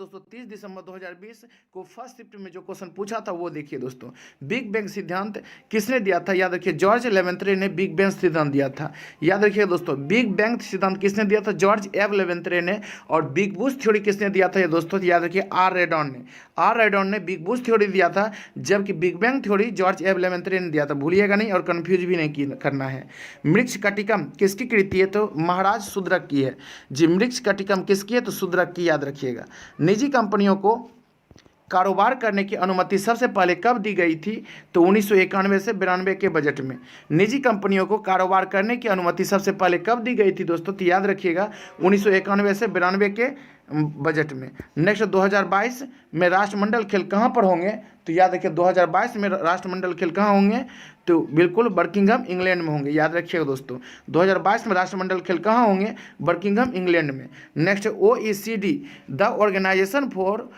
दोस्तों 30 दिसंबर 2020 को first shift में जो क्वेश्चन पूछा था वो देखिए दोस्तों। बिग बैंग सिद्धांत किसने दिया था? याद रखिए जॉर्ज लेवेंत्रे ने बिग बैंग सिद्धांत दिया था। याद रखिए दोस्तों बिग बैंग सिद्धांत किसने दिया था? जॉर्ज एव लेवेंत्रे ने। और बिग बुश थ्योरी किसने दिया था? ये दोस्तों याद रखिए आर रेडॉन ने। आर रेडॉन ने बिग बुश थ्योरी दिया था, जबकि बिग बैंग थ्योरी जॉर्ज एव लेवेंत्रे ने दिया था। भूलिएगा नहीं और कंफ्यूज भी नहीं करना है। मृक्ष कटिकम किसकी कृति है? तो महाराज शूद्रक की है जी। मृक्ष कटिकम किसकी है? तो शूद्रक की, याद रखिएगा। निजी कंपनियों को कारोबार करने की अनुमति सबसे पहले कब दी गई थी? तो 1991 से 92 के बजट में। निजी कंपनियों को कारोबार करने की अनुमति सबसे पहले कब दी गई थी दोस्तों? तो याद रखिएगा 1991 से 92 के बजट में। नेक्स्ट 2022 में राष्ट्रमंडल खेल कहाँ पर होंगे? तो याद रखिए 2022 में राष्ट्रमंडल खेल कहाँ होंगे? तो बिल्कुल बर्किंघम इंग्लैंड में होंगे। याद रखिएगा दोस्तों 2022 में राष्ट्रमंडल खेल कहाँ होंगे? बर्किंघम इंग्लैंड में। Next OECD the organisation for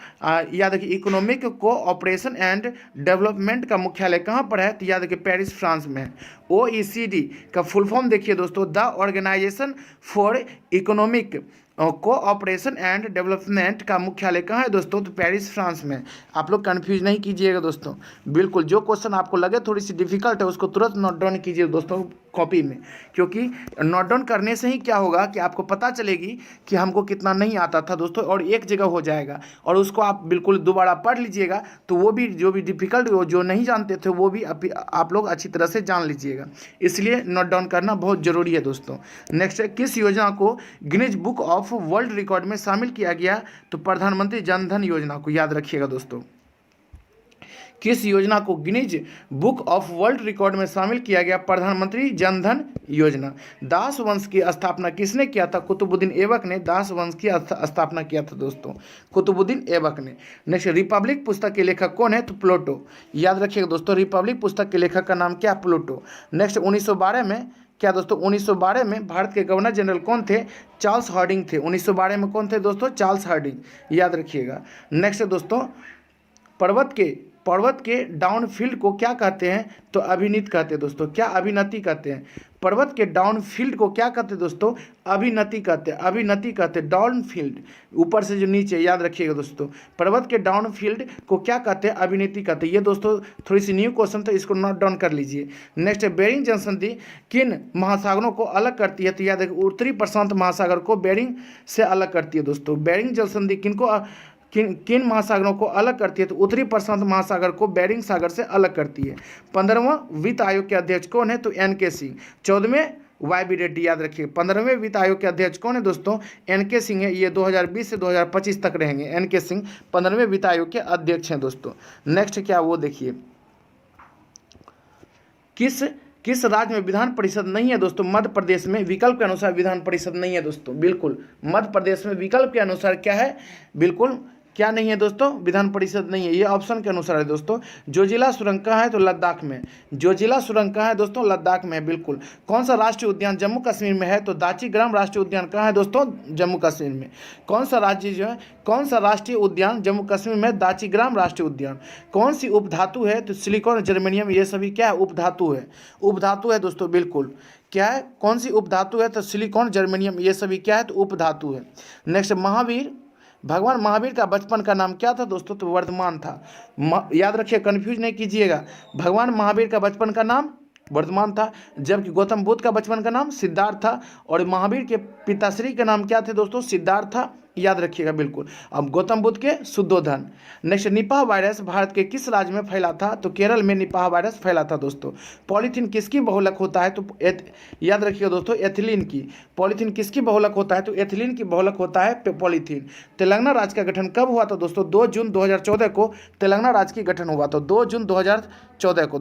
याद रखिए इकोनॉमिक कोऑपरेशन एंड डेवलपमेंट का मुख्यालय कहाँ पर है? तो याद रखिए पेरिस फ्रांस में है। OECD का फुल फॉर्म देखिए दोस्तों, the organisation for economic cooperation and development का मुख्यालय कहाँ है दोस्तों? तो पेरिस फ्रांस में। आप लोग कंफ्यूज नहीं कीजिएगा दोस्तों। बिल्कुल जो क्वेश्चन आपको लगे थोड़ी सी डिफिकल्ट है उसको तुरंत नोट डाउन कीजिए दोस्तों कॉपी में, क्योंकि नोट डाउन करने से ही क्या होगा कि आपको पता चलेगी कि हमको कितना नहीं आता था दोस्तों, और एक जगह हो जाएगा और उसको आप बिल्कुल दोबारा पढ़ लीजिएगा तो वो भी जो भी डिफिकल्ट जो नहीं जानते थे वो भी आप लोग अच्छी तरह से जान लीजिएगा। इसलिए नोट डाउन करना बहुत ज़रूरी है दोस्तों। नेक्स्ट है किस योजना को Guinness book of world record में शामिल किया गया? तो प्रधानमंत्री जन धन योजना को। याद रखिएगा दोस्तों किस योजना को Guinness book of world record में शामिल किया गया? प्रधानमंत्री जन धन योजना। दास वंश की स्थापना किसने किया था? कुतुबुद्दीन ऐबक ने दास वंश की स्थापना किया था दोस्तों, कुतुबुद्दीन ऐबक ने। नेक्स्ट रिपब्लिक पुस्तक के लेखक कौन है? तो प्लूटो। याद रखिएगा दोस्तों रिपब्लिक पुस्तक के लेखक का नाम क्या? प्लूटो। नेक्स्ट 1912 में क्या दोस्तों 1912 में भारत के गवर्नर जनरल कौन थे? चार्ल्स हार्डिंग थे। 1912 में कौन थे दोस्तों? Charles Hardinge. याद रखिएगा। नेक्स्ट दोस्तों पर्वत के डाउनफील्ड को क्या कहते हैं? तो अभिनीत कहते हैं दोस्तों। क्या? अभिनति कहते हैं। पर्वत के डाउनफील्ड को क्या कहते हैं दोस्तों? अभिनति कहते हैं। अभिनति कहते हैं डाउनफील्ड, ऊपर से जो नीचे। याद रखिएगा दोस्तों पर्वत के डाउनफील्ड को क्या कहते हैं? अभिनति कहते हैं। ये दोस्तों थोड़ी सी न्यू क्वेश्चन तो इसको नोट डाउन कर लीजिए। नेक्स्ट बेरिंग जनसंधि किन महासागरों को अलग करती है? तो याद रखिए उत्तरी प्रशांत महासागर को बेरिंग से अलग करती है दोस्तों। बेरिंग जनसंधि किन महासागरों को अलग करती है? तो उत्तरी प्रशांत महासागर को बेरिंग सागर से अलग करती है। 15वां वित्त आयोग के अध्यक्ष कौन है? तो NK सिंह। 14वें YB रेड्डी। याद रखिए 15वें वित्त आयोग के अध्यक्ष कौन है दोस्तों? NK सिंह है। ये 2020 से 2025 तक रहेंगे। NK सिंह 15वें वित्त आयोग के अध्यक्ष हैं दोस्तों। नेक्स्ट क्या वो देखिए किस राज्य में विधान परिषद नहीं है दोस्तों? मध्य प्रदेश में विकल्प के अनुसार विधान परिषद नहीं है दोस्तों। बिल्कुल मध्य प्रदेश में विकल्प के अनुसार क्या है? बिल्कुल क्या नहीं है दोस्तों? विधान परिषद नहीं है। ये ऑप्शन के अनुसार है दोस्तों। जो जिला सुरंग कहाँ है? तो लद्दाख में। जो जिला सुरंग कहाँ है दोस्तों? लद्दाख में। बिल्कुल। कौन सा राष्ट्रीय उद्यान जम्मू कश्मीर में है? तो दाचीग्राम राष्ट्रीय उद्यान कहाँ है दोस्तों? जम्मू कश्मीर में। कौन सा राष्ट्रीय उद्यान जम्मू कश्मीर में? दाचीग्राम राष्ट्रीय उद्यान। कौन सी उपधातु है? तो सिलिकॉन, जर्मेनियम, ये सभी क्या है? उपधातु है। उपधातु है दोस्तों। बिल्कुल क्या है? कौन सी उपधातु है? तो सिलिकॉन, जर्मेनियम, ये सभी क्या है? तो उपधातु है। नेक्स्ट भगवान महावीर का बचपन का नाम क्या था दोस्तों? तो वर्धमान था। याद रखिए कंफ्यूज नहीं कीजिएगा। भगवान महावीर का बचपन का नाम वर्धमान था, जबकि गौतम बुद्ध का बचपन का नाम सिद्धार्थ था, और महावीर के पिताश्री का नाम क्या थे दोस्तों? सिद्धार्थ था। याद रखिएगा बिल्कुल। अब गौतम बुद्ध के शुद्धोधन। नेक्स्ट निपाह वायरस भारत के किस राज्य में फैला था? तो केरल में निपाह वायरस फैला था दोस्तों। पॉलीथीन किसकी बहुलक होता है? तो याद रखिएगा दोस्तों एथिलीन की। पॉलीथीन किसकी बहुलक होता है? तो एथिलीन की बहुलक होता है पॉलीथीन। तेलंगाना राज्य का गठन कब हुआ था दोस्तों? 2 जून 2014 को तेलंगाना राज्य की गठन हुआ था। 2 जून 2014 को।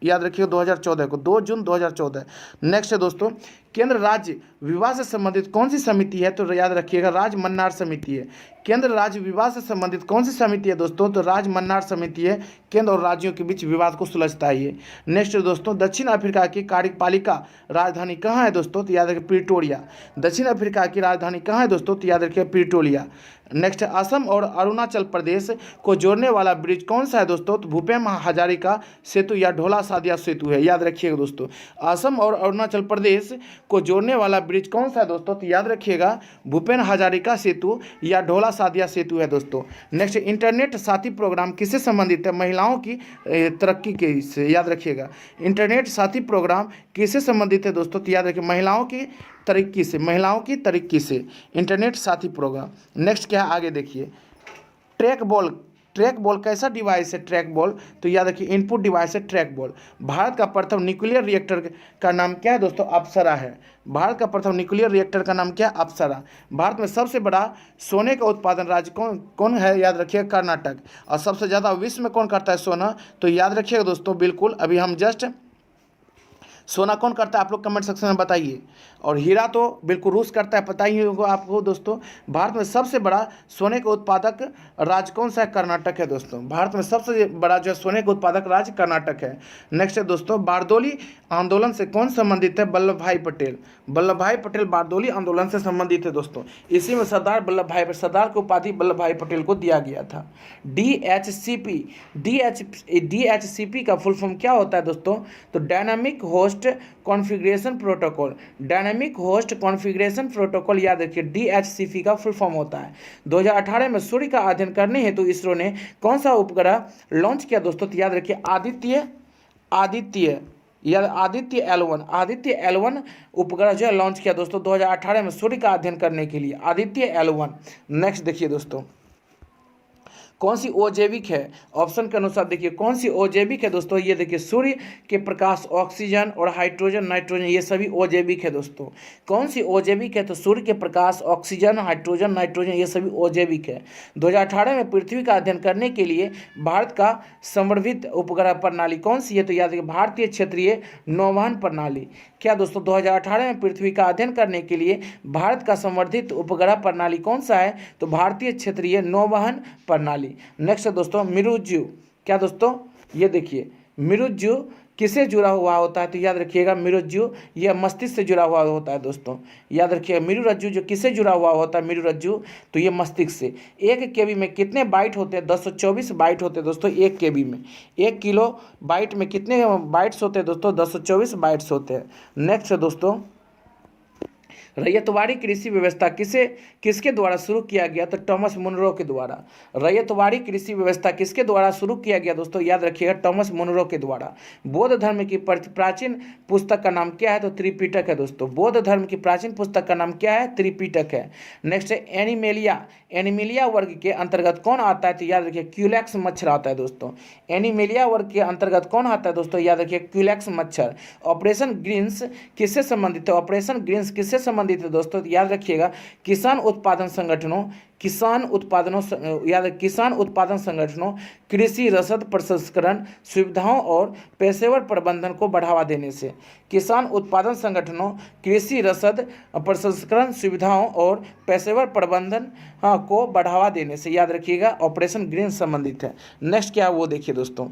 याद रखिएगा 2014 को, 2 जून 2014। नेक्स्ट है दोस्तों केंद्र राज्य विवाद से संबंधित कौन सी समिति है? तो याद रखिएगा राजमन्नार समिति है। केंद्र राज्य विवाद से संबंधित कौन सी समिति है दोस्तों? तो राजमन्नार समिति है। केंद्र और राज्यों के बीच विवाद को सुलझता है ये। नेक्स्ट दोस्तों दक्षिण अफ्रीका की कार्यपालिका राजधानी कहाँ है दोस्तों? तो याद रखिए प्रिटोरिया। दक्षिण अफ्रीका की राजधानी कहाँ है दोस्तों? तो याद रखिए प्रिटोरिया। नेक्स्ट असम और अरुणाचल प्रदेश को जोड़ने वाला ब्रिज कौन सा है दोस्तों? तो भूपेन हजारिका सेतु या ढोला सादिया सेतु है। याद रखिएगा दोस्तों असम और अरुणाचल प्रदेश को जोड़ने वाला ब्रिज कौन सा है दोस्तों? तो याद रखिएगा भूपेन हजारिका सेतु या ढोला सादिया सेतु है दोस्तों। नेक्स्ट, इंटरनेट साथी प्रोग्राम किससे संबंधित है? महिलाओं की तरक्की के से, याद रखिएगा। इंटरनेट साथी प्रोग्राम किससे संबंधित है दोस्तों? तो याद रखिए महिलाओं की तरक्की से, महिलाओं की तरक्की से इंटरनेट साथी प्रोग्राम। नेक्स्ट क्या है आगे देखिए, ट्रैक बॉल। ट्रैक बॉल कैसा डिवाइस है? ट्रैक बॉल तो याद रखिए इनपुट डिवाइस है ट्रैक बॉल। भारत का प्रथम न्यूक्लियर रिएक्टर का नाम क्या है दोस्तों? अप्सरा है। भारत का प्रथम न्यूक्लियर रिएक्टर का नाम क्या है? अप्सरा। भारत में सबसे बड़ा सोने का उत्पादन राज्य कौन है? याद रखिएगा कर्नाटक। और सबसे ज़्यादा विश्व में कौन करता है सोना? तो याद रखिएगा दोस्तों बिल्कुल अभी हम जस्ट सोना कौन करता है आप लोग कमेंट सेक्शन में बताइए। और हीरा तो बिल्कुल रूस करता है, पता ही होगा आपको दोस्तों। भारत में सबसे बड़ा सोने का उत्पादक राज्य कौन सा है? कर्नाटक है दोस्तों। भारत में सबसे बड़ा जो है सोने का उत्पादक राज्य कर्नाटक है। नेक्स्ट है दोस्तों, बारदोली आंदोलन से कौन संबंधित है? वल्लभ भाई पटेल। वल्लभ भाई पटेल बारदोली आंदोलन से संबंधित है दोस्तों। इसी में सरदार की उपाधि वल्लभ भाई पटेल को दिया गया था। DHCP का फुल फॉर्म क्या होता है दोस्तों? तो dynamic host configuration protocol. Dynamic host configuration protocol याद रखिए DHCP का फुल फॉर्म होता है। 2018 में सूर्य का अध्ययन करने हेतु इसरो ने कौन सा उपग्रह लॉन्च किया दोस्तों? तो याद रखिए आदित्य L1 उपग्रह जो है लॉन्च किया दोस्तों 2018 में सूर्य का अध्ययन करने के लिए, आदित्य L1। नेक्स्ट देखिए दोस्तों, कौन सी ओजैविक है? ऑप्शन के अनुसार देखिए कौन सी ओजैविक है दोस्तों? ये देखिए सूर्य के प्रकाश, ऑक्सीजन और हाइड्रोजन, नाइट्रोजन, ये सभी ओजैविक है दोस्तों। कौन सी ओजैविक है? तो सूर्य के प्रकाश, ऑक्सीजन, हाइड्रोजन, नाइट्रोजन, ये सभी ओजैविक है। 2018 में पृथ्वी का अध्ययन करने के लिए भारत का संवर्धित उपग्रह प्रणाली कौन सी है? तो याद रखिए भारतीय क्षेत्रीय नौवहन प्रणाली। क्या दोस्तों 2018 में पृथ्वी का अध्ययन करने के लिए भारत का संवर्धित उपग्रह प्रणाली कौन सा है? तो भारतीय क्षेत्रीय नौवहन प्रणाली। नेक्स्ट है दोस्तों मिरुज्जू। क्या दोस्तों? ये देखिए मिरुज्जू किससे जुड़ा हुआ होता है? तो याद रखिएगा मिरुज्जू यह मस्तिष्क से जुड़ा हुआ होता है दोस्तों। याद रखिएगा मिरुरज्जू जो किससे जुड़ा हुआ होता है? मिरुरज्जू तो ये मस्तिष्क से। 1 KB में कितने बाइट होते हैं? 224 बाइट होते हैं दोस्तों 1 KB में। 1 किलो बाइट में कितने बाइट्स होते हैं दोस्तों? 224 बाइट्स होते हैं। नेक्स्ट है दोस्तों, रैयतवाड़ी कृषि व्यवस्था किसके द्वारा शुरू किया गया? तो टॉमस मुनरो के द्वारा। रैयतवाड़ी कृषि व्यवस्था किसके द्वारा शुरू किया गया दोस्तों? याद रखिएगा टॉमस मुनरो के द्वारा। बौद्ध धर्म की प्राचीन पुस्तक का नाम क्या है? तो त्रिपिटक है दोस्तों। बौद्ध धर्म की प्राचीन पुस्तक का नाम क्या है? त्रिपिटक है। नेक्स्ट है एनिमेलिया वर्ग के अंतर्गत कौन आता है? तो याद रखिए क्यूलेक्स मच्छर आता है दोस्तों। एनिमेलिया वर्ग के अंतर्गत कौन आता है दोस्तों? याद रखिए क्यूलेक्स मच्छर। ऑपरेशन ग्रीन्स किससे संबंधित है? ऑपरेशन ग्रीन्स किससे संबंधित है दोस्तों? याद रखिएगा किसान उत्पादन संगठनों, कृषि रसद प्रसंस्करण सुविधाओं और पेशेवर प्रबंधन को बढ़ावा देने से। किसान उत्पादन संगठनों, कृषि रसद प्रसंस्करण सुविधाओं और पेशेवर प्रबंधन को बढ़ावा देने से, याद रखिएगा ऑपरेशन ग्रीन संबंधित है। नेक्स्ट क्या है वो देखिए दोस्तों,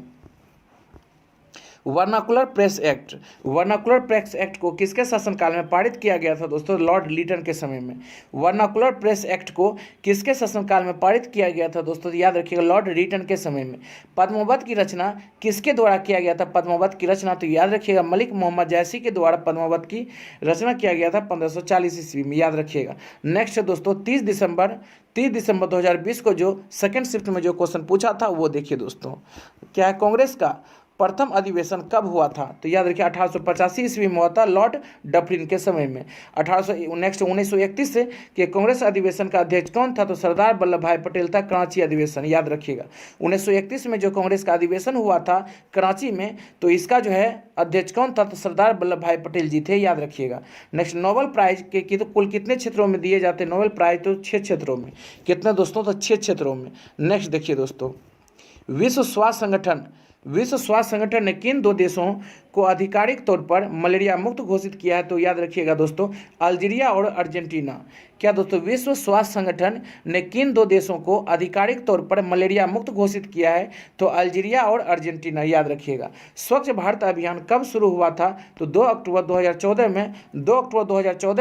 वर्नाकुलर प्रेस एक्ट को किसके शासनकाल में पारित किया गया था दोस्तों? लॉर्ड लिटन के समय में। वर्नाकुलर प्रेस एक्ट को किसके शासनकाल में पारित किया गया था दोस्तों? याद रखिएगा लॉर्ड लिटन के समय में। पद्मावत की रचना किसके द्वारा किया गया था? पद्मावत की रचना तो याद रखिएगा मलिक मोहम्मद जैसी के द्वारा पद्मावत की रचना किया गया था 1540 ईस्वी में, याद रखिएगा। नेक्स्ट है दोस्तों 30 दिसंबर 2020 को जो सेकेंड शिफ्ट में जो क्वेश्चन पूछा था वो देखिए दोस्तों, क्या है कांग्रेस का प्रथम अधिवेशन कब हुआ था? तो याद रखिए 1885 ईस्वी में हुआ था लॉर्ड डफरिन के समय में। 1931 के कांग्रेस अधिवेशन का अध्यक्ष कौन था? तो सरदार वल्लभ भाई पटेल था। कराची अधिवेशन याद रखिएगा 1931 में जो कांग्रेस का अधिवेशन हुआ था कराची में, तो इसका जो है अध्यक्ष कौन था? तो सरदार वल्लभ भाई पटेल जी थे, याद रखिएगा। नेक्स्ट, नोबेल प्राइज के तो कुल कितने क्षेत्रों में दिए जाते हैं नोबेल प्राइज? तो 6 क्षेत्रों में। कितने दोस्तों? तो 6 क्षेत्रों में। नेक्स्ट देखिए दोस्तों, विश्व स्वास्थ्य संगठन ने किन 2 देशों को आधिकारिक तौर पर मलेरिया मुक्त घोषित किया है? तो याद रखिएगा दोस्तों अल्जीरिया और अर्जेंटीना। क्या दोस्तों विश्व स्वास्थ्य संगठन ने किन 2 देशों को आधिकारिक तौर पर मलेरिया मुक्त घोषित किया है? तो अल्जीरिया और अर्जेंटीना, याद रखिएगा। स्वच्छ भारत अभियान कब शुरू हुआ था? तो 2 अक्टूबर 2014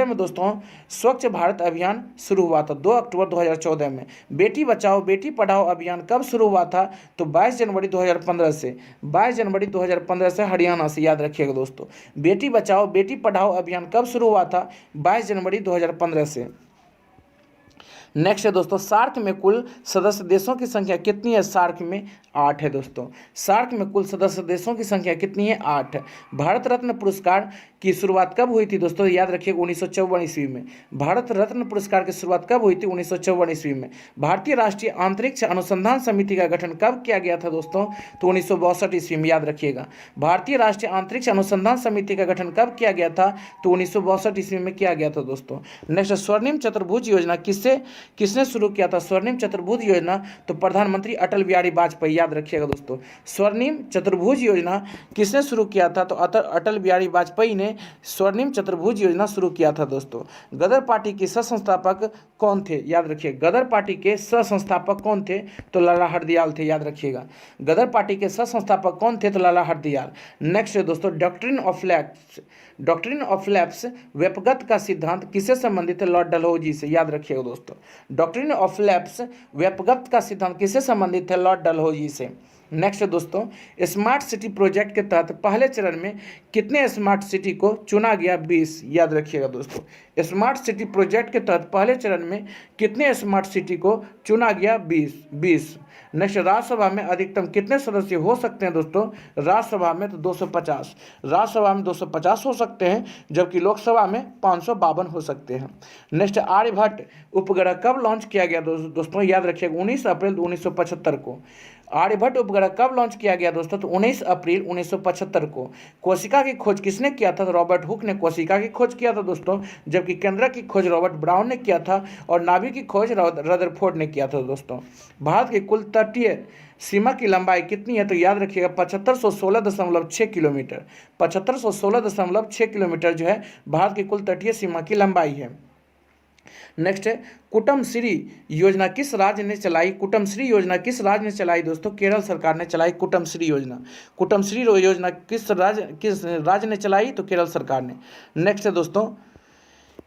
में दोस्तों स्वच्छ भारत अभियान शुरू हुआ था 2 अक्टूबर 2014 में। बेटी बचाओ बेटी पढ़ाओ अभियान कब शुरू हुआ था? तो 22 जनवरी 2015 से। से, 22 जनवरी 2015 से हरियाणा से, याद रखिएगा दोस्तों। बेटी बचाओ बेटी पढ़ाओ अभियान कब शुरू हुआ था? 22 जनवरी 2015 से। नेक्स्ट है दोस्तों, सार्क में कुल सदस्य देशों की संख्या कितनी है? सार्क में 8 है दोस्तों। सार्क में कुल सदस्य देशों की संख्या कितनी है? 8। भारत रत्न पुरस्कार की शुरुआत कब हुई थी दोस्तों? याद रखिए 1954 ईस्वी में। भारत रत्न पुरस्कार की शुरुआत कब हुई थी? 1954 ईस्वी में। भारतीय राष्ट्रीय अंतरिक्ष अनुसंधान समिति का गठन कब किया गया था दोस्तों? तो 1962 ईस्वी में, याद रखिएगा। भारतीय राष्ट्रीय अंतरिक्ष अनुसंधान समिति का गठन कब किया गया था? तो 1962 ईस्वी में किया गया था दोस्तों। नेक्स्ट, स्वर्णिम चतुर्भुज योजना किसने शुरू किया था? स्वर्णिम चतुर्भुज योजना तो प्रधानमंत्री अटल बिहारी वाजपेयी, याद रखिएगा दोस्तों। स्वर्णिम चतुर्भुज योजना किसने शुरू किया था? तो अटल बिहारी वाजपेयी ने स्वर्णिम चतुर्भुज योजना शुरू किया था दोस्तों। गदर पार्टी के सह संस्थापक कौन थे? याद रखिए, गदर पार्टी के सह संस्थापक कौन थे? तो लाला हरदयाल थे, याद रखिएगा। गदर पार्टी के सह संस्थापक कौन थे? तो लाला हरदयाल। नेक्स्ट है दोस्तों, doctrine of lapse. Doctrine of lapse व्यपगत का सिद्धांत किससे संबंधित है? लॉर्ड डलहौजी से, याद रखिएगा दोस्तों। डॉक्ट्रिन ऑफ लैप्स व्यपगत का सिद्धांत किससे संबंधित है? लॉर्ड डलहौजी से। नेक्स्ट है दोस्तों, स्मार्ट सिटी प्रोजेक्ट के तहत पहले चरण में कितने स्मार्ट सिटी को चुना गया? 20, याद रखिएगा दोस्तों। स्मार्ट सिटी प्रोजेक्ट के तहत पहले चरण में कितने स्मार्ट सिटी को चुना गया? 20। नेक्स्ट, राज्यसभा में अधिकतम कितने सदस्य हो सकते हैं दोस्तों? राज्यसभा में तो 250, राज्यसभा में 250 हो सकते हैं, जबकि लोकसभा में 552 हो सकते हैं। नेक्स्ट, आर्यभट्ट उपग्रह कब लॉन्च किया गया दोस्तों? याद रखिएगा 19 अप्रैल 1975 को। आर्यभट्ट उपग्रह कब लॉन्च किया गया दोस्तों? तो 19 अप्रैल 1975 को। कोशिका की खोज किसने किया था? तो रॉबर्ट हुक ने कोशिका की खोज किया था दोस्तों, जबकि केंद्रक की खोज रॉबर्ट ब्राउन ने किया था और नाभिक की खोज रदरफोर्ड ने किया था दोस्तों। भारत की कुल तटीय सीमा की लंबाई कितनी है? तो याद रखिएगा 7516.6 किलोमीटर। 7516.6 किलोमीटर जो है भारत की कुल तटीय सीमा की लंबाई है। नेक्स्ट है, कुटुम्बश्री योजना किस राज्य ने चलाई? कुटुम्बश्री योजना किस राज्य ने चलाई दोस्तों? केरल सरकार ने चलाई कुटुम्बश्री योजना। कुटुम्बश्री योजना किस राज्य ने चलाई? तो केरल सरकार ने। नेक्स्ट है दोस्तों,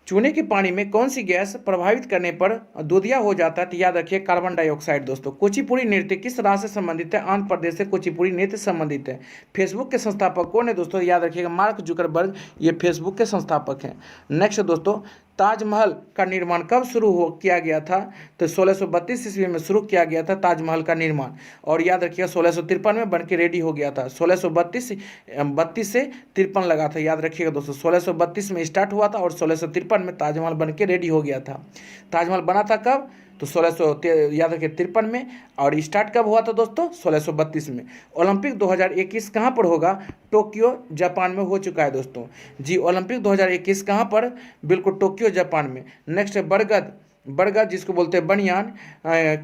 चूने के पानी में कौन सी गैस प्रभावित करने पर दूधिया हो जाता है? तो याद रखिए कार्बन डाइऑक्साइड दोस्तों। कुचिपुड़ी नृत्य किस राज्य से संबंधित है? आंध्र प्रदेश से कुचिपुड़ी नृत्य संबंधित है। फेसबुक के संस्थापक कौन है दोस्तों? याद रखिएगा मार्क जुकरबर्ग, ये फेसबुक के संस्थापक हैं। नेक्स्ट दोस्तों, ताजमहल का निर्माण कब शुरू किया गया था? तो 1632 ईस्वी में शुरू किया गया था ताजमहल का निर्माण, और याद रखिएगा 1653 में बन के रेडी हो गया था। 1632 से 53 लगा था, याद रखिएगा दोस्तों। 1632 में स्टार्ट हुआ था और 1653 में ताजमहल बन के रेडी हो गया था। ताजमहल बना था कब? तो 1653 में, और स्टार्ट कब हुआ था दोस्तों? 1632 में। ओलंपिक 2021 कहाँ पर होगा? टोक्यो जापान में हो चुका है दोस्तों जी। ओलंपिक 2021 कहाँ पर? बिल्कुल टोक्यो जापान में। नेक्स्ट है बरगद जिसको बोलते हैं बनियान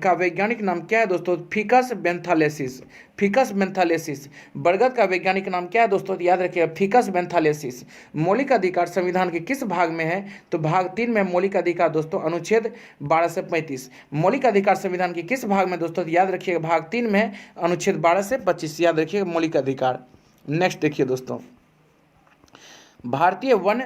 का वैज्ञानिक नाम क्या है दोस्तों? फिकस बेंथालेसिस। फिकस बेंथालेसिस। बरगद का वैज्ञानिक नाम क्या है दोस्तों? याद रखिएगा फिकस बेंथालेसिस। मौलिक अधिकार संविधान के किस भाग में है? तो भाग 3 में मौलिक अधिकार दोस्तों, अनुच्छेद 12 से 35। मौलिक अधिकार संविधान के किस भाग में दोस्तों? याद रखिएगा भाग 3 में अनुच्छेद 12 से 25, याद रखिएगा मौलिक अधिकार। नेक्स्ट देखिए दोस्तों, भारतीय वन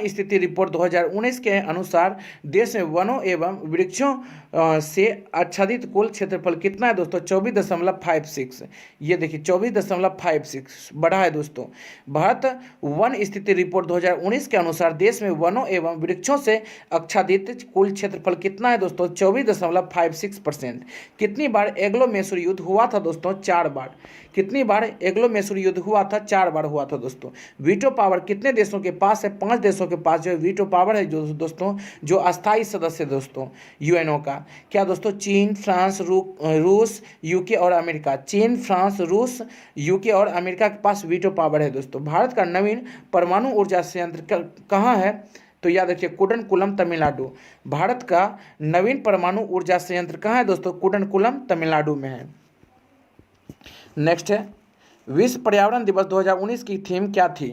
स्थिति रिपोर्ट 2019 के अनुसार देश में वनों एवं वृक्षों से आच्छादित कुल क्षेत्रफल कितना है दोस्तों? 24.56। ये देखिए 24.56 बढ़ा है दोस्तों। भारत वन स्थिति रिपोर्ट 2019 के अनुसार देश में वनों एवं वृक्षों से आच्छादित कुल क्षेत्रफल कितना है दोस्तों? 24.56%। कितनी बार एंग्लो मैसूर युद्ध हुआ था दोस्तों? 4 बार। कितनी बार एंग्लो मैसूर युद्ध हुआ था? 4 बार हुआ था दोस्तों। वीटो पावर कितने देशों के पास है? 5 देशों के पास जो है वीटो पावर है जो दोस्तों, जो अस्थायी सदस्य दोस्तों यूएनओ का। क्या दोस्तों? चीन, फ्रांस, रूस, यूके और अमेरिका। चीन, फ्रांस, रूस, यूके और अमेरिका के पास वीटो पावर है दोस्तों। भारत का नवीन परमाणु ऊर्जा संयंत्र कहाँ है? तो याद रखिए कुडनकुलम तमिलनाडु। भारत का नवीन परमाणु ऊर्जा संयंत्र कहाँ है दोस्तों? कुडनकुलम तमिलनाडु में है। नेक्स्ट है, विश्व पर्यावरण दिवस 2019 की थीम क्या थी?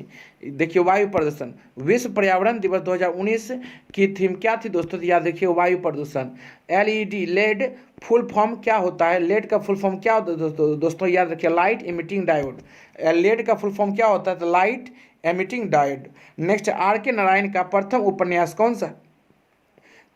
देखिए वायु प्रदूषण। विश्व पर्यावरण दिवस 2019 की थीम क्या थी दोस्तों? याद रखिए वायु प्रदूषण। एलईडी लेड फुल फॉर्म क्या होता है? लेड का फुल फॉर्म क्या होता है दोस्तों? याद रखिए लाइट इमिटिंग डायोड। लेड का फुल फॉर्म क्या होता है? तो light emitting diode. Next, R K Narayan का प्रथम उपन्यास कौन सा?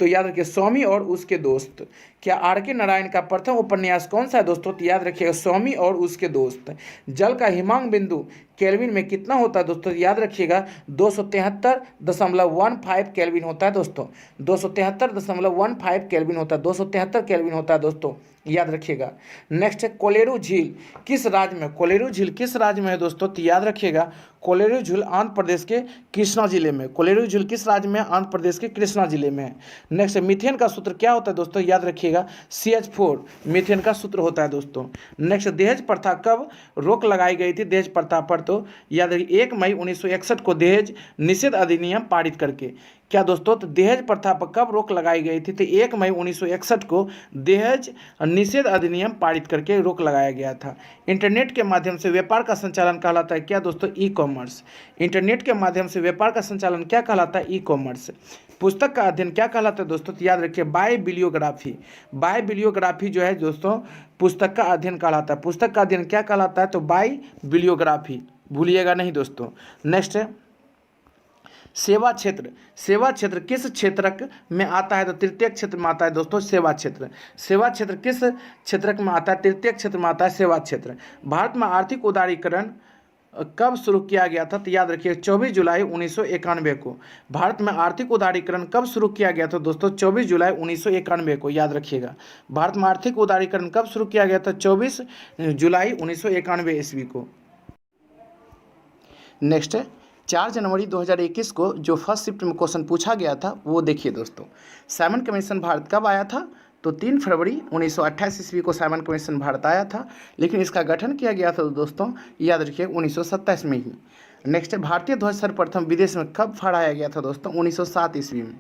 तो याद रखिए स्वामी और उसके दोस्त। क्या आर के नारायण का प्रथम उपन्यास कौन सा है दोस्तों? तो याद रखिएगा स्वामी और उसके दोस्त। जल का हिमांक बिंदु केल्विन में कितना होता है दोस्तों? याद रखिएगा 273.15 केल्विन होता है दोस्तों। 273.15 केल्विन होता है, 273 केल्विन होता है दोस्तों, याद रखिएगा। नेक्स्ट है कोलेरू झील किस राज्य में? कोलेरू झील किस राज्य में है दोस्तों? तो याद रखिएगा कोलेरू झील आंध्र प्रदेश के कृष्णा जिले में। कोलेरू झील किस राज्य में? आंध्र प्रदेश के कृष्णा जिले में है। नेक्स्ट है मीथेन का सूत्र क्या होता है दोस्तों? याद रखिएगा CH4 मीथेन का सूत्र होता है दोस्तों। नेक्स्ट दहेज प्रथा कब रोक लगाई गई थी दहेज प्रथा पर? तो याद रखिए 1 मई 1961 को दहेज निषेध अधिनियम पारित करके। क्या दोस्तों? तो दहेज प्रथा पर कब रोक लगाई गई थी? तो 1 मई 1961 को दहेज निषेध अधिनियम पारित करके रोक लगाया गया था। इंटरनेट के माध्यम से व्यापार का संचालन कहलाता है क्या दोस्तों? ई-कॉमर्स। इंटरनेट के माध्यम से व्यापार का संचालन क्या कहलाता है? ई-कॉमर्स। पुस्तक का अध्ययन क्या कहलाता है दोस्तों? तो याद रखिए बायोबिलियोग्राफी। बायोबिलियोग्राफी जो है दोस्तों पुस्तक का अध्ययन कहलाता है। पुस्तक का अध्ययन क्या कहलाता है? तो बायोबिलियोग्राफी, भूलिएगा नहीं दोस्तों। नेक्स्ट है सेवा क्षेत्र। सेवा क्षेत्र किस क्षेत्रक में आता है? तो तृतीय क्षेत्र में आता है दोस्तों सेवा क्षेत्र। सेवा क्षेत्र किस क्षेत्रक में आता है? तृतीय क्षेत्र में आता है सेवा क्षेत्र। भारत में आर्थिक उदारीकरण कब शुरू किया गया था? तो याद रखिए 24 जुलाई 1991 को। भारत में आर्थिक उदारीकरण कब शुरू किया गया था दोस्तों? 24 जुलाई 1991 को, याद रखिएगा। भारत में आर्थिक उदारीकरण कब शुरू किया गया था? 24 जुलाई 1991 ईस्वी को। नेक्स्ट है 4 जनवरी 2021 को जो फर्स्ट शिफ्ट में क्वेश्चन पूछा गया था वो देखिए दोस्तों। साइमन कमीशन भारत कब आया था? तो 3 फरवरी 1928 ईस्वी को साइमन कमीशन भारत आया था, लेकिन इसका गठन किया गया था दोस्तों, याद रखिए 1927 में ही। नेक्स्ट है भारतीय ध्वज सर्वप्रथम विदेश में कब फहराया गया था दोस्तों? 1907 ईस्वी में।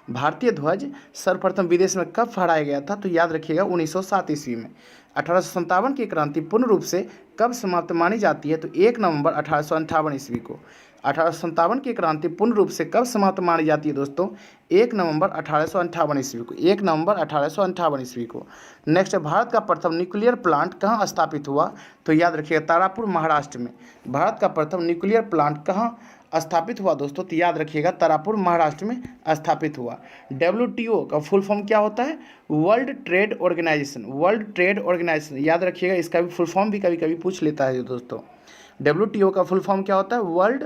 भारतीय ध्वज सर्वप्रथम विदेश में कब फहराया गया था? तो याद रखिएगा 1907 ईस्वी में। 1857 की क्रांति पूर्ण रूप से कब समाप्त मानी जाती है? तो 1 नवंबर 1858 ईस्वी को। 1857 की क्रांति पूर्ण रूप से कब समाप्त मानी जाती है दोस्तों? 1 नवंबर 1858 ईस्वी को। 1 नवंबर 1858 ईस्वी को। नेक्स्ट भारत का प्रथम न्यूक्लियर प्लांट कहाँ स्थापित हुआ? तो याद रखिएगा तारापुर महाराष्ट्र में। भारत का प्रथम न्यूक्लियर प्लांट कहाँ स्थापित हुआ दोस्तों? तो याद रखिएगा तारापुर महाराष्ट्र में स्थापित हुआ। WTO का फुल फॉर्म क्या होता है? World trade organisation. World trade organisation, याद रखिएगा इसका भी फुल फॉर्म भी कभी कभी पूछ लेता है दोस्तों। WTO का फुल फॉर्म क्या होता है? वर्ल्ड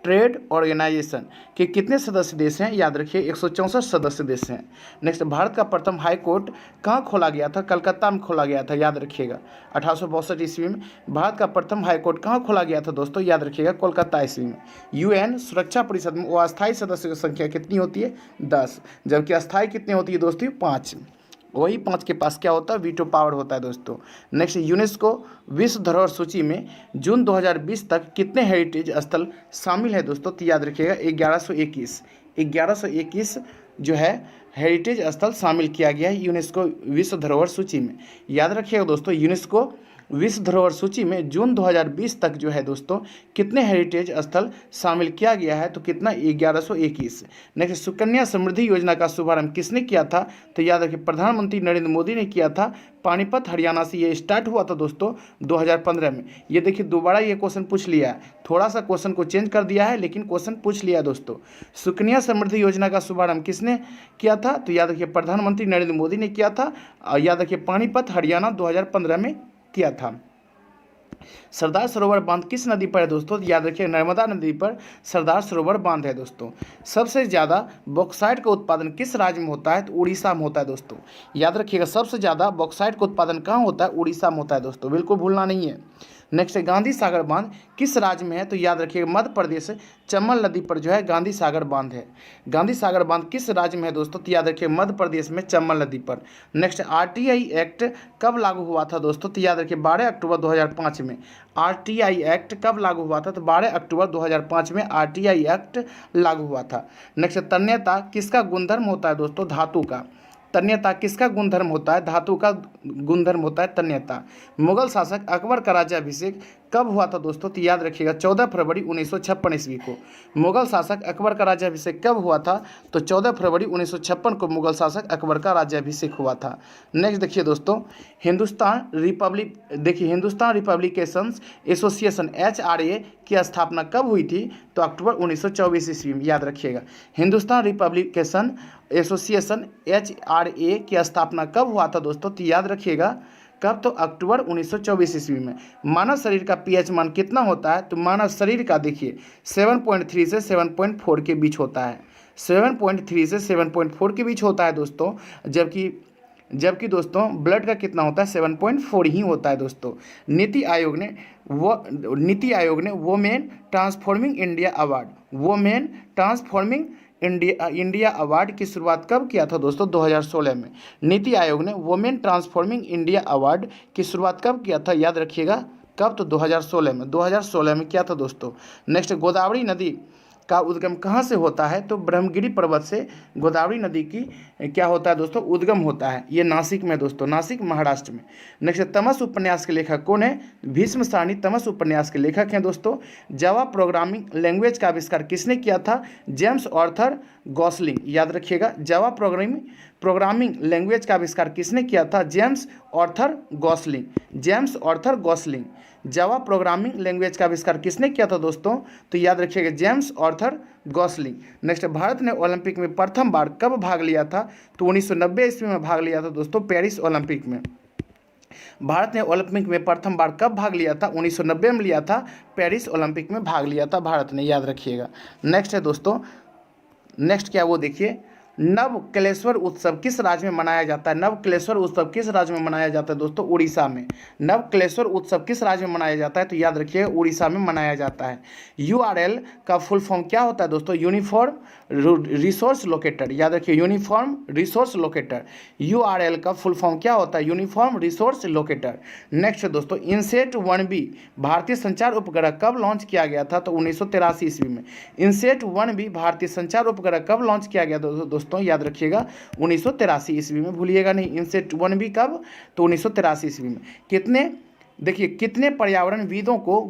ट्रेड ऑर्गेनाइजेशन के कितने सदस्य देश हैं? याद रखिए 164 सदस्य देश हैं। नेक्स्ट भारत का प्रथम हाई कोर्ट कहाँ खोला गया था? कलकत्ता में खोला गया था, याद रखिएगा 1862 ईस्वी में। भारत का प्रथम हाई कोर्ट कहाँ खोला गया था दोस्तों? याद रखिएगा कोलकाता ईस्वी में। UN सुरक्षा परिषद में वो अस्थायी सदस्यों की संख्या कितनी होती है? 10, जबकि अस्थायी कितनी होती है दोस्तों? 5। वही 5 के पास क्या होता है? वीटो पावर होता है दोस्तों। नेक्स्ट यूनेस्को विश्व धरोहर सूची में जून 2020 तक कितने हेरिटेज स्थल शामिल है दोस्तों? तो याद रखिएगा 1121 जो है हेरिटेज स्थल शामिल किया गया है यूनेस्को विश्व धरोहर सूची में। याद रखिएगा दोस्तों यूनेस्को विश्व धरोहर सूची में जून 2020 तक जो है दोस्तों कितने हेरिटेज स्थल शामिल किया गया है? तो कितना? 1121। नेक्स्ट सुकन्या समृद्धि योजना का शुभारंभ किसने किया था? तो याद रखिए प्रधानमंत्री नरेंद्र मोदी ने किया था। पानीपत हरियाणा से ये स्टार्ट हुआ था दोस्तों 2015 में। ये देखिए दोबारा ये क्वेश्चन पूछ लिया है, थोड़ा सा क्वेश्चन को चेंज कर दिया है लेकिन क्वेश्चन पूछ लिया दोस्तों। सुकन्या समृद्धि योजना का शुभारंभ किसने किया था? तो याद रखिए प्रधानमंत्री नरेंद्र मोदी ने किया था। याद रखिए पानीपत हरियाणा 2015 में किया था। सरदार सरोवर बांध किस नदी पर है दोस्तों? याद रखिए नर्मदा नदी पर सरदार सरोवर बांध है दोस्तों। सबसे ज़्यादा बॉक्साइट का उत्पादन किस राज्य में होता है? तो उड़ीसा में होता है दोस्तों। याद रखिएगा सबसे ज़्यादा बॉक्साइट का उत्पादन कहाँ होता है? उड़ीसा में होता है दोस्तों, बिल्कुल भूलना नहीं है। नेक्स्ट है गांधी सागर बांध किस राज्य में है? तो याद रखिएगा मध्य प्रदेश चंबल नदी पर जो है गांधी सागर बांध है। गांधी सागर बांध किस राज्य में है दोस्तों? तो याद रखिए मध्य प्रदेश में चंबल नदी पर। नेक्स्ट RTI एक्ट कब लागू हुआ था दोस्तों? तो याद रखिए 12 अक्टूबर 2005 में। RTI एक्ट कब लागू हुआ था? तो 12 अक्टूबर 2005 में RTI एक्ट लागू हुआ था। नेक्स्ट तन्यता किसका गुणधर्म होता है दोस्तों? धातु का। तन्यता किसका गुणधर्म होता है? धातु का गुणधर्म होता है तन्यता। मुगल शासक अकबर का राज्याभिषेक कब हुआ था दोस्तों? तो याद रखिएगा 14 फरवरी 1956 ईस्वी को। मुगल शासक अकबर का राज्याभिषेक कब हुआ था? तो 14 फरवरी 1956 को मुगल शासक अकबर का राज्याभिषेक हुआ था। नेक्स्ट देखिए दोस्तों, हिंदुस्तान रिपब्लिकेशंस एसोसिएशन HRA की स्थापना कब हुई थी? तो अक्टूबर 1924 ईस्वी में। याद रखिएगा, हिंदुस्तान रिपब्लिकेशन एसोसिएशन HRA की स्थापना कब हुआ था दोस्तों? तो याद रखिएगा कब? तो अक्टूबर 1924 ईस्वी में। मानव शरीर का pH मान कितना होता है? तो मानव शरीर का देखिए 7.3 से 7.4 के बीच होता है। 7.3 से 7.4 के बीच होता है दोस्तों। जबकि दोस्तों ब्लड का कितना होता है? 7.4 ही होता है दोस्तों। नीति आयोग ने वोमेन ट्रांसफॉर्मिंग इंडिया अवार्ड की शुरुआत कब किया था दोस्तों? 2016 में। नीति आयोग ने वुमेन ट्रांसफॉर्मिंग इंडिया अवार्ड की शुरुआत कब किया था? याद रखिएगा कब? तो 2016 में। 2016 में किया था दोस्तों। नेक्स्ट, गोदावरी नदी का उद्गम कहाँ से होता है? तो ब्रह्मगिरी पर्वत से गोदावरी नदी की क्या होता है दोस्तों? उद्गम होता है। ये नासिक में दोस्तों, नासिक महाराष्ट्र में। नेक्स्ट, तमस उपन्यास के लेखक कौन है? भीष्म सारणी तमस उपन्यास के लेखक हैं दोस्तों। जावा प्रोग्रामिंग लैंग्वेज का आविष्कार किसने किया था? James Arthur Gosling. याद रखिएगा, जावा प्रोग्रामिंग लैंग्वेज का आविष्कार किसने किया था? James Arthur Gosling. Java programming language का आविष्कार किसने किया था दोस्तों? तो याद रखिएगा James Arthur Gosling. Next, Bharat ने ओलंपिक में प्रथम बार कब भाग लिया था? तो 1990 ईस्वी में भाग लिया था दोस्तों, पेरिस ओलंपिक में। भारत ने ओलंपिक में प्रथम बार कब भाग लिया था? 1990 में लिया था, पेरिस ओलंपिक में भाग लिया था भारत ने। याद रखिएगा। नेक्स्ट है दोस्तों, नेक्स्ट क्या वो देखिए, नवकलेश्वर उत्सव किस राज्य में मनाया जाता है? नवकलेश्वर उत्सव किस राज्य में मनाया जाता है दोस्तों? उड़ीसा में। नवकलेश्वर उत्सव किस राज्य में मनाया जाता है? तो याद रखिए उड़ीसा में मनाया जाता है। URL का फुल फॉर्म क्या होता है दोस्तों? Uniform resource locator. याद रखिए, यूनिफॉर्म रिसोर्स लोकेटर। URL का फुल फॉर्म क्या होता है? Uniform resource locator. नेक्स्ट दोस्तों, इनसेट 1B भारतीय संचार उपग्रह कब लॉन्च किया गया था? तो 1983 ईस्वी में। इनसेट 1B भारतीय संचार उपग्रह कब लॉन्च किया गया दोस्तों? याद रखिएगा 1983 ईस्वी में, भूलिएगा नहीं। इनसेट 1B कब? तो 1983 ईस्वी में। कितने पर्यावरणविदों को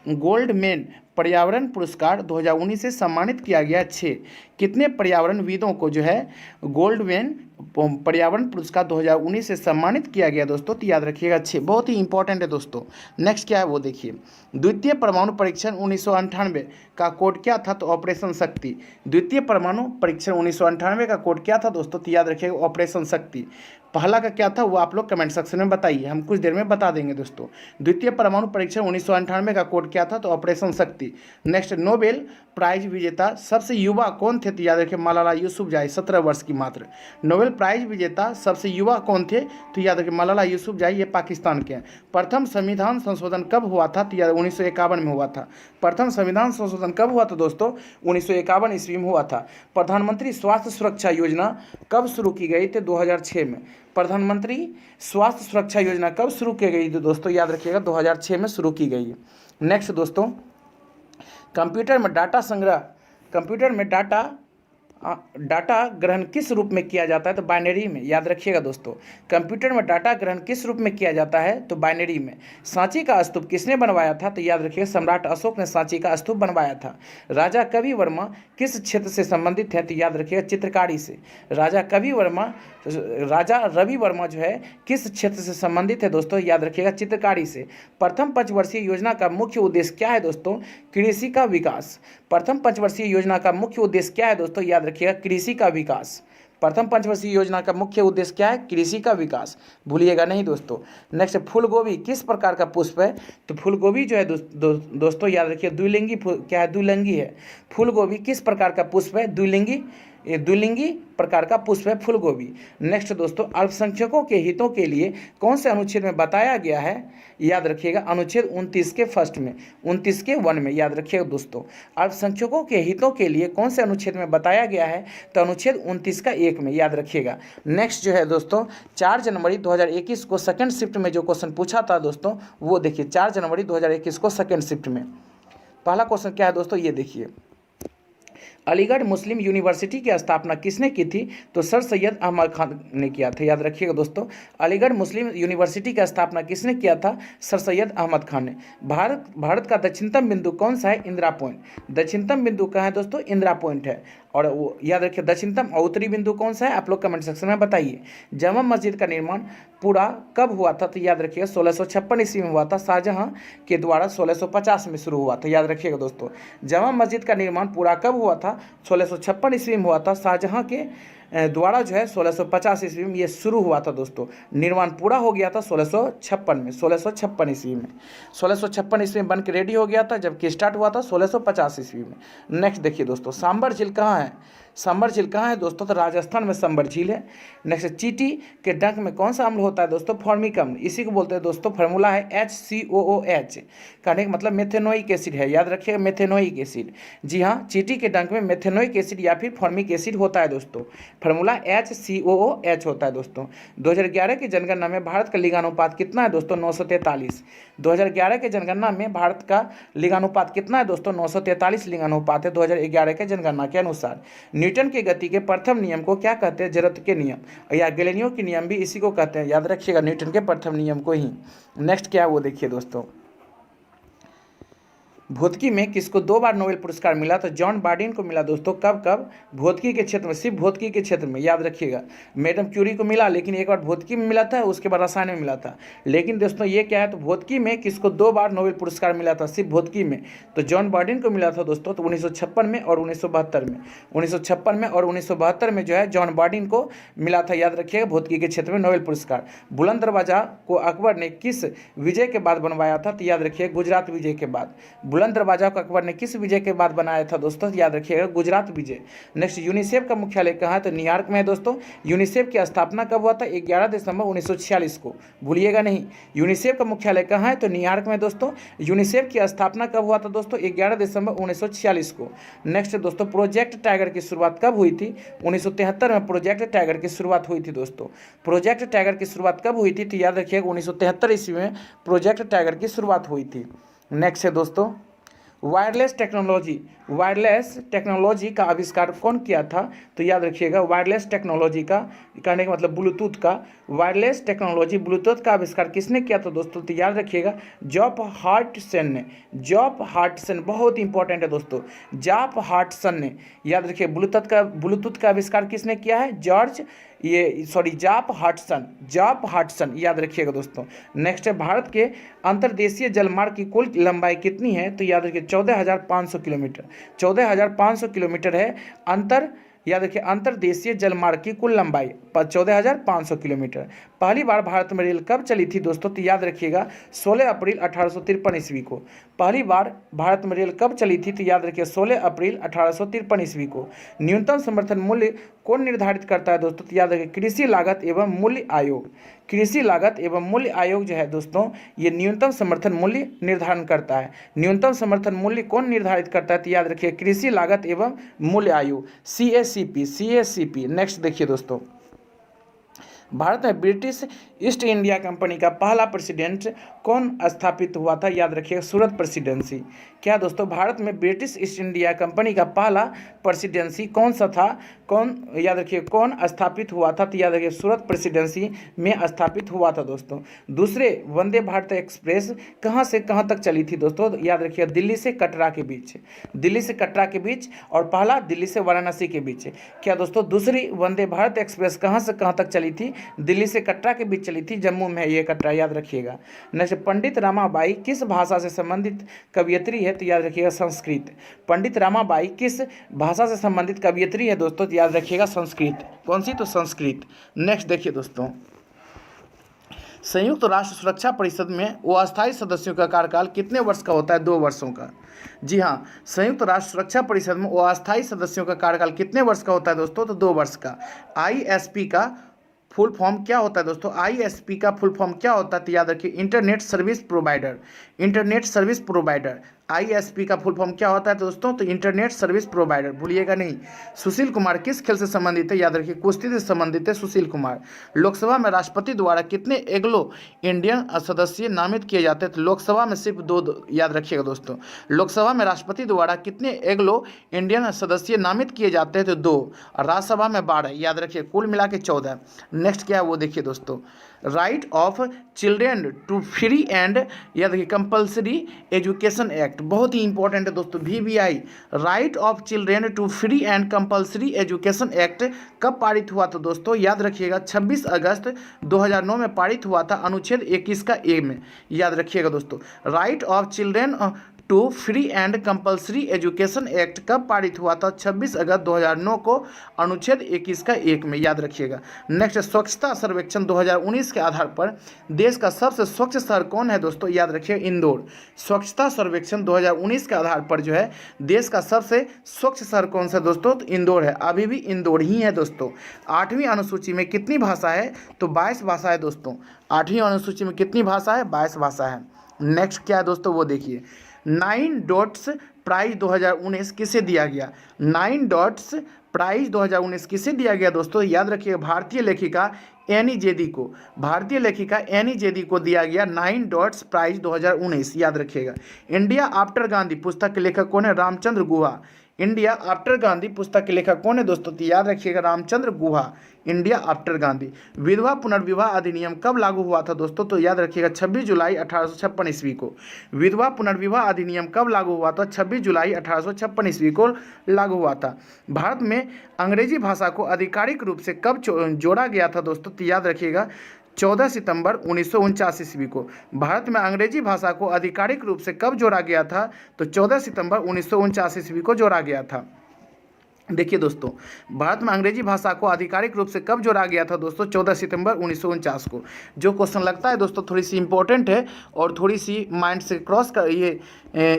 गोल्डमैन पर्यावरण पुरस्कार 2019 से सम्मानित किया गया? 6। कितने पर्यावरणविदों को जो है गोल्डमैन पर्यावरण पुरस्कार 2019 से सम्मानित किया गया दोस्तों? तो याद रखिएगा 6। बहुत ही इंपॉर्टेंट है दोस्तों। नेक्स्ट क्या है वो देखिए, द्वितीय परमाणु परीक्षण 1998 का कोड क्या था? तो ऑपरेशन शक्ति। द्वितीय परमाणु परीक्षण 1998 का कोड क्या था दोस्तों? तो याद रखिएगा ऑपरेशन शक्ति। पहला का क्या था वो आप लोग कमेंट सेक्शन में बताइए, हम कुछ देर में बता देंगे दोस्तों। द्वितीय परमाणु परीक्षण 1998 का कोड क्या था? तो ऑपरेशन शक्ति। नेक्स्ट, नोबेल प्राइज विजेता सबसे युवा कौन थे? तो याद रखिए मलाला यूसुफजाई, 17 वर्ष की मात्र। नोबेल प्राइज विजेता सबसे युवा कौन थे? तो याद रखिए मलाला यूसुफजाई, ये पाकिस्तान के हैं। प्रथम संविधान संशोधन कब हुआ था? तो याद 1951 में हुआ था। प्रथम संविधान संशोधन कब हुआ था दोस्तों? 1951 ईस्वी में हुआ था। प्रधानमंत्री स्वास्थ्य सुरक्षा योजना कब शुरू की गई थी? 2006 में। प्रधानमंत्री स्वास्थ्य सुरक्षा योजना कब शुरू की गई थी दोस्तों? याद रखिएगा 2006 में शुरू की गई है। नेक्स्ट दोस्तों, कंप्यूटर में डाटा ग्रहण किस रूप में किया जाता है? तो बाइनरी में। याद रखिएगा दोस्तों, कंप्यूटर में डाटा ग्रहण किस रूप में किया जाता है? तो बाइनरी में। सांची का स्तूप किसने बनवाया था? तो याद रखिएगा सम्राट अशोक ने सांची का स्तूप बनवाया था। राजा कवि वर्मा किस क्षेत्र से संबंधित है? तो याद रखिएगा चित्रकारी से। राजा रवि वर्मा जो है किस क्षेत्र से संबंधित है दोस्तों? याद रखिएगा चित्रकारी से। प्रथम पंचवर्षीय योजना का मुख्य उद्देश्य क्या है दोस्तों? कृषि का विकास। प्रथम पंचवर्षीय योजना का मुख्य उद्देश्य क्या है दोस्तों? याद रखिएगा कृषि का विकास। प्रथम पंचवर्षीय योजना का मुख्य उद्देश्य क्या है? कृषि का विकास, भूलिएगा नहीं दोस्तों। नेक्स्ट, फूलगोभी किस प्रकार का पुष्प है? तो फूलगोभी जो है दोस्तों याद रखिए द्विलिंगी है। फूलगोभी किस प्रकार का पुष्प है? द्विलिंगी प्रकार का पुष्प है फूलगोभी। नेक्स्ट दोस्तों, अल्पसंख्यकों के हितों के लिए कौन से अनुच्छेद में बताया गया है? याद रखिएगा अनुच्छेद 29 के फर्स्ट में, 29 के 1 में। याद रखिएगा दोस्तों, अल्पसंख्यकों के हितों के लिए कौन से अनुच्छेद में बताया गया है? तो अनुच्छेद 29 का 1 में। याद रखिएगा। नेक्स्ट जो है दोस्तों, 4 जनवरी 2021 को सेकंड शिफ्ट में जो क्वेश्चन पूछा था दोस्तों वो देखिए। 4 जनवरी 2021 को सेकंड शिफ्ट में पहला क्वेश्चन क्या है दोस्तों? ये देखिए, अलीगढ़ मुस्लिम यूनिवर्सिटी की स्थापना किसने की थी? तो सर सैयद अहमद खान ने किया था। याद रखिएगा दोस्तों, अलीगढ़ मुस्लिम यूनिवर्सिटी की स्थापना किसने किया था? सर सैयद अहमद खान ने। भारत का दक्षिणतम बिंदु कौन सा है? इंदिरा पॉइंट। दक्षिणतम बिंदु कहाँ है दोस्तों? इंदिरा पॉइंट है। और वो याद रखिए, दक्षिणतम और उत्तरी बिंदु कौन सा है? आप लोग कमेंट सेक्शन में बताइए। जामा मस्जिद का निर्माण पूरा कब हुआ था? तो याद रखिएगा 1656 ईस्वी में हुआ था। शाहजहां के द्वारा 1650 में शुरू हुआ था। याद रखिएगा दोस्तों, जामा मस्जिद का निर्माण पूरा कब हुआ था? 1656 ईस्वी में हुआ था। शाहजहां के द्वारा जो है 1650 ईस्वी में ये शुरू हुआ था दोस्तों। निर्माण पूरा हो गया था 1656 में, 1656 ईस्वी में, 1656 ईस्वी में बन के रेडी हो गया था, जबकि स्टार्ट हुआ था 1650 ईस्वी में। नेक्स्ट देखिए दोस्तों, सांबर झील कहाँ है? सांबर झील कहाँ है दोस्तों? तो राजस्थान में सांबर झील है। नेक्स्ट, चींटी के डंक में कौन सा अम्ल होता है दोस्तों? फॉर्मिक अम्ल। इसी को बोलते हैं दोस्तों, फार्मूला है HCOOH। कहने का मतलब मेथेनोइक एसिड है। याद रखिएगा, मेथेनोइक एसिड। जी हाँ, चींटी के डंक में मेथेनोइक एसिड या फिर फॉर्मिक एसिड होता है दोस्तों। फार्मूला HCOOH होता है दोस्तों। 2011 की जनगणना में भारत का लिंगानुपात कितना है दोस्तों? 943। 2011 के जनगणना में भारत का लिंगानुपात कितना है दोस्तों? 943 लिंगानुपात है 2011 के जनगणना के अनुसार। न्यूटन की गति के प्रथम नियम को क्या कहते हैं? जड़त्व के नियम, या गैलीलियो के नियम भी इसी को कहते हैं। याद रखिएगा, न्यूटन के प्रथम नियम को ही। नेक्स्ट क्या है वो देखिए दोस्तों, भौतिकी में किसको 2 बार नोबेल पुरस्कार मिला? तो जॉन बार्डिन को मिला दोस्तों। कब कब? भौतिकी के क्षेत्र में, सिर्फ भौतिकी के क्षेत्र में। याद रखिएगा, मैडम क्यूरी को मिला, लेकिन एक बार भौतिकी में मिला था, उसके बाद रसायन में मिला था। लेकिन दोस्तों ये क्या है, तो भौतिकी में किसको 2 बार नोबेल पुरस्कार मिला था? सिर्फ भौतिकी में। तो जॉन बार्डिन को मिला था दोस्तों, तो 1956 में और 1972 में। 1956 में और 1972 में जो है जॉन बार्डिन को मिला था। याद रखिएगा, भौतिकी के क्षेत्र में नोबेल पुरस्कार। बुलंद दरवाजा को अकबर ने किस विजय के बाद बनवाया था? तो याद रखिए, गुजरात विजय के बाद। बुलंद दरवाजा को अकबर ने किस विजय के बाद बनाया था दोस्तों? याद रखिएगा, गुजरात विजय। नेक्स्ट, यूनिसेफ का मुख्यालय कहाँ है? तो न्यूयॉर्क में है दोस्तों। यूनिसेफ की स्थापना कब हुआ था? 11 दिसंबर 1946 को, भूलिएगा नहीं। यूनिसेफ का मुख्यालय कहाँ है? तो न्यूयॉर्क में दोस्तों। यूनिसेफ की स्थापना कब हुआ था दोस्तों? 11 दिसंबर 1946 को। नेक्स्ट दोस्तों, प्रोजेक्ट टाइगर की शुरुआत कब हुई थी? 1973 में प्रोजेक्ट टाइगर की शुरुआत हुई थी दोस्तों। प्रोजेक्ट टाइगर की शुरुआत कब हुई थी? तो याद रखिएगा, 1973 ईस्वी में प्रोजेक्ट टाइगर की शुरुआत हुई थी। नेक्स्ट है दोस्तों, वायरलेस टेक्नोलॉजी का आविष्कार कौन किया था? तो याद रखिएगा, वायरलेस टेक्नोलॉजी का कहने का मतलब ब्लूटूथ का, वायरलेस टेक्नोलॉजी ब्लूटूथ का आविष्कार किसने किया था दोस्तों? तो याद रखिएगा, जॉब हार्टसन ने। जॉब हार्टसन बहुत इंपॉर्टेंट है दोस्तों, जॉब हार्टसन ने। याद रखिए, ब्लूटूथ का आविष्कार किसने किया है? जॉब हार्टसन। याद रखिएगा दोस्तों। नेक्स्ट है, भारत के अंतर्देशीय जलमार्ग की कुल लंबाई कितनी है? तो याद रखिए, 14,500 किलोमीटर। 14,500 किलोमीटर है याद रखिए, अंतर्देशीय जलमार्ग की कुल लंबाई 14,500 किलोमीटर। पहली बार भारत में रेल कब चली थी दोस्तों? तो याद रखिएगा, 16 अप्रैल 1853 ईस्वी को। पहली बार भारत में रेल कब चली थी? तो याद रखिए, 16 अप्रैल 1853 ईस्वी को। न्यूनतम समर्थन मूल्य कौन निर्धारित करता है दोस्तों? तो याद रखिए, कृषि लागत एवं मूल्य आयोग। कृषि लागत एवं मूल्य आयोग जो है दोस्तों, ये न्यूनतम समर्थन मूल्य निर्धारण करता है। न्यूनतम समर्थन मूल्य कौन निर्धारित करता है? तो याद रखिए, कृषि लागत एवं मूल्य आयोग, CACP। नेक्स्ट देखिए दोस्तों, भारत में ब्रिटिश ईस्ट इंडिया कंपनी का पहला प्रेसिडेंट कौन स्थापित हुआ था? याद रखिएगा, सूरत प्रेसिडेंसी। क्या दोस्तों, भारत में ब्रिटिश ईस्ट इंडिया कंपनी का पहला प्रेसिडेंसी कौन सा था? याद रखिए, कौन स्थापित हुआ था? तो याद रखिए, सूरत प्रेसिडेंसी में स्थापित हुआ था दोस्तों। दूसरे वंदे भारत एक्सप्रेस कहाँ से कहाँ तक चली थी दोस्तों? याद रखिए, दिल्ली से कटरा के बीच। दिल्ली से कटरा के बीच, और पहला दिल्ली से वाराणसी के बीच। क्या दोस्तों, दूसरी वंदे भारत एक्सप्रेस कहाँ से कहाँ तक चली थी? दिल्ली से कटरा के बीच चली थी। जम्मू में है ये कटरा, याद रखिएगा। नेक्स्ट, पंडित रमाबाई किस भाषा से संबंधित कवयित्री है? तो याद रखिएगा, संस्कृत। पंडित रमाबाई किस भाषा से संबंधित कवयित्री है दोस्तों? तो याद रखिएगा, संस्कृत। कौन सी? तो संस्कृत। नेक्स्ट देखिए दोस्तों, संयुक्त राष्ट्र सुरक्षा परिषद में अस्थायी सदस्यों का कार्यकाल कितने वर्ष का होता है? 2 वर्षों का। जी हाँ, संयुक्त राष्ट्र सुरक्षा परिषद में अस्थायी सदस्यों का कार्यकाल कितने वर्ष का होता है दोस्तों? तो 2 वर्ष का। ISP का फुल फॉर्म क्या होता है दोस्तों? ISP का फुल फॉर्म क्या होता है? तो याद रखिए, internet service provider. Internet service provider ISP का फुल फॉर्म क्या होता है दोस्तों? तो इंटरनेट सर्विस प्रोवाइडर, भूलिएगा नहीं। सुशील कुमार किस खेल से संबंधित है? याद रखिए कुश्ती से संबंधित है सुशील कुमार। लोकसभा में राष्ट्रपति द्वारा कितने एग्लो इंडियन सदस्य नामित किए जाते हैं? तो लोकसभा में सिर्फ दो, याद रखिएगा दोस्तों। लोकसभा में राष्ट्रपति द्वारा कितने एग्लो इंडियन सदस्य नामित किए जाते हैं? तो 2। और राज्यसभा में 12, याद रखिए कुल मिला के 14। नेक्स्ट क्या है वो देखिए दोस्तों। Right of children to free and, याद रखिए कंपल्सरी एजुकेशन एक्ट, बहुत ही इंपॉर्टेंट है दोस्तों। VBI, right of children to free and compulsory education act कब पारित हुआ था दोस्तों? याद रखिएगा 26 अगस्त 2009 में पारित हुआ था, अनुच्छेद 21 का ए में। याद रखिएगा दोस्तों, right of children to free and compulsory education act कब पारित हुआ था? 26 अगस्त 2009 को, अनुच्छेद 21 का 1 में। याद रखिएगा। नेक्स्ट, स्वच्छता सर्वेक्षण 2019 के आधार पर देश का सबसे स्वच्छ शहर कौन है दोस्तों? याद रखिए इंदौर। स्वच्छता सर्वेक्षण 2019 के आधार पर जो है देश का सबसे स्वच्छ शहर कौन सा दोस्तों? तो इंदौर है, अभी भी इंदौर ही है दोस्तों। 8वीं अनुसूची में कितनी भाषा है? तो 22 भाषा है दोस्तों। 8वीं अनुसूची में कितनी भाषा है? 22 भाषा है। नेक्स्ट क्या है दोस्तों वो देखिए। 9 डॉट्स प्राइज 2019 किसे दिया गया? 9 डॉट्स प्राइज 2019 किसे दिया गया दोस्तों? याद रखिए भारतीय लेखिका एनी जेदी को, भारतीय लेखिका एनी जेदी को दिया गया 9 डॉट्स प्राइज 2019। याद रखिएगा। इंडिया आफ्टर गांधी पुस्तक के लेखक कौन है? रामचंद्र गुहा। इंडिया आफ्टर गांधी पुस्तक के लेखक कौन है दोस्तों? तो याद रखिएगा रामचंद्र गुहा। India after Gandhi. विधवा पुनर्विवाह अधिनियम कब लागू हुआ था दोस्तों? तो याद रखिएगा 26 जुलाई 1856 ईस्वी को। विधवा पुनर्विवाह अधिनियम कब लागू हुआ था? 26 जुलाई 1856 ईस्वी को लागू हुआ था। भारत में अंग्रेजी भाषा को आधिकारिक रूप से कब जोड़ा गया था दोस्तों? तो याद रखिएगा 14 सितंबर 1949 ईस्वी को। भारत में अंग्रेजी भाषा को आधिकारिक रूप से कब जोड़ा गया था? तो 14 सितंबर 1949 ईस्वी को जोड़ा गया था। देखिए दोस्तों, भारत में अंग्रेजी भाषा को आधिकारिक रूप से कब जोड़ा गया था दोस्तों? 14 सितंबर 1949 को। जो क्वेश्चन लगता है दोस्तों थोड़ी सी इंपॉर्टेंट है और थोड़ी सी माइंड से क्रॉस कर ये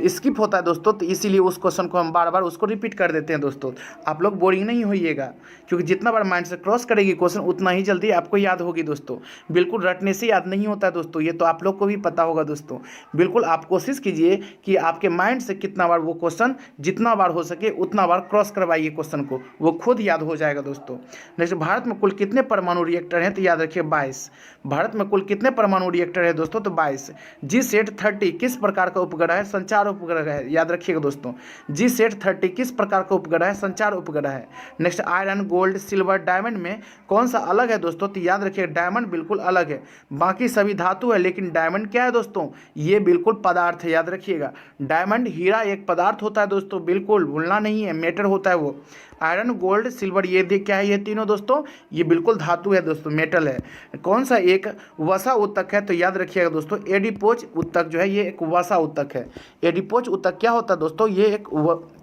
स्किप होता है दोस्तों, तो इसीलिए उस क्वेश्चन को हम बार बार उसको रिपीट कर देते हैं दोस्तों। आप लोग बोरिंग नहीं होइएगा, क्योंकि जितना बार माइंड से क्रॉस करेगी क्वेश्चन उतना ही जल्दी आपको याद होगी दोस्तों। बिल्कुल रटने से याद नहीं होता है दोस्तों, ये तो आप लोग को भी पता होगा दोस्तों। बिल्कुल आप कोशिश कीजिए कि आपके माइंड से कितना बार वो क्वेश्चन जितना बार हो सके उतना बार क्रॉस करवाइए क्वेश्चन को, वो खुद याद हो जाएगा दोस्तों। नेक्स्ट, भारत में कुल कितने परमाणु रिएक्टर हैं? तो याद रखिए 22। भारत में कुल कितने परमाणु रिएक्टर है दोस्तों? तो 22। GSAT-30 किस प्रकार का उपग्रह है? संचार उपग्रह है। याद रखिएगा दोस्तों, GSAT-30 किस प्रकार का उपग्रह है? संचार उपग्रह है। Next, iron, gold, silver, diamond में कौन सा अलग है दोस्तों? तो याद रखिएगा डायमंड बिल्कुल अलग है। बाकी सभी धातु है, लेकिन डायमंड क्या है दोस्तों? ये बिल्कुल पदार्थ है। याद रखिएगा डायमंड, हीरा एक पदार्थ होता है दोस्तों, बिल्कुल भूलना नहीं है, मेटर होता है वो। आयरन, गोल्ड, सिल्वर ये देख क्या है? ये तीनों दोस्तों ये बिल्कुल धातु है दोस्तों, मेटल है। कौन सा एक वसा उत्तक है? तो याद रखिएगा दोस्तों एडिपोज उत्तक जो है ये एक वसा उत्तक है। एडिपोज उत्तक क्या होता है दोस्तों? ये एक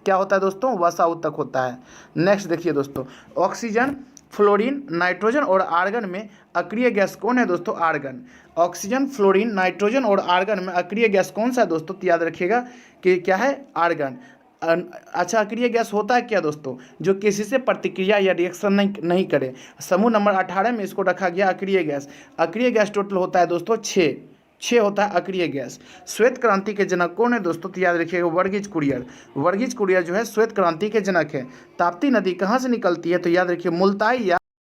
क्या होता है दोस्तों? वसा उत्तक होता है। नेक्स्ट देखिए दोस्तों, ऑक्सीजन, फ्लोरीन, नाइट्रोजन और आर्गन में अक्रिय गैस कौन है दोस्तों? आर्गन। ऑक्सीजन, फ्लोरीन, नाइट्रोजन और आर्गन में अक्रिय गैस कौन सा है दोस्तों? तो याद रखिएगा कि क्या है? आर्गन। अच्छा, अक्रिय गैस होता है क्या दोस्तों? जो किसी से प्रतिक्रिया या रिएक्शन नहीं करे। समूह नंबर 18 में इसको रखा गया अक्रिय गैस। अक्रिय गैस टोटल होता है दोस्तों 6 होता है अक्रिय गैस। श्वेत क्रांति के जनक कौन है दोस्तों? तो याद रखिएगा वर्गीज कुरियन। वर्गीज कुरियन जो है श्वेत क्रांति के जनक है। ताप्ती नदी कहाँ से निकलती है? तो याद रखिए मुल्ताई या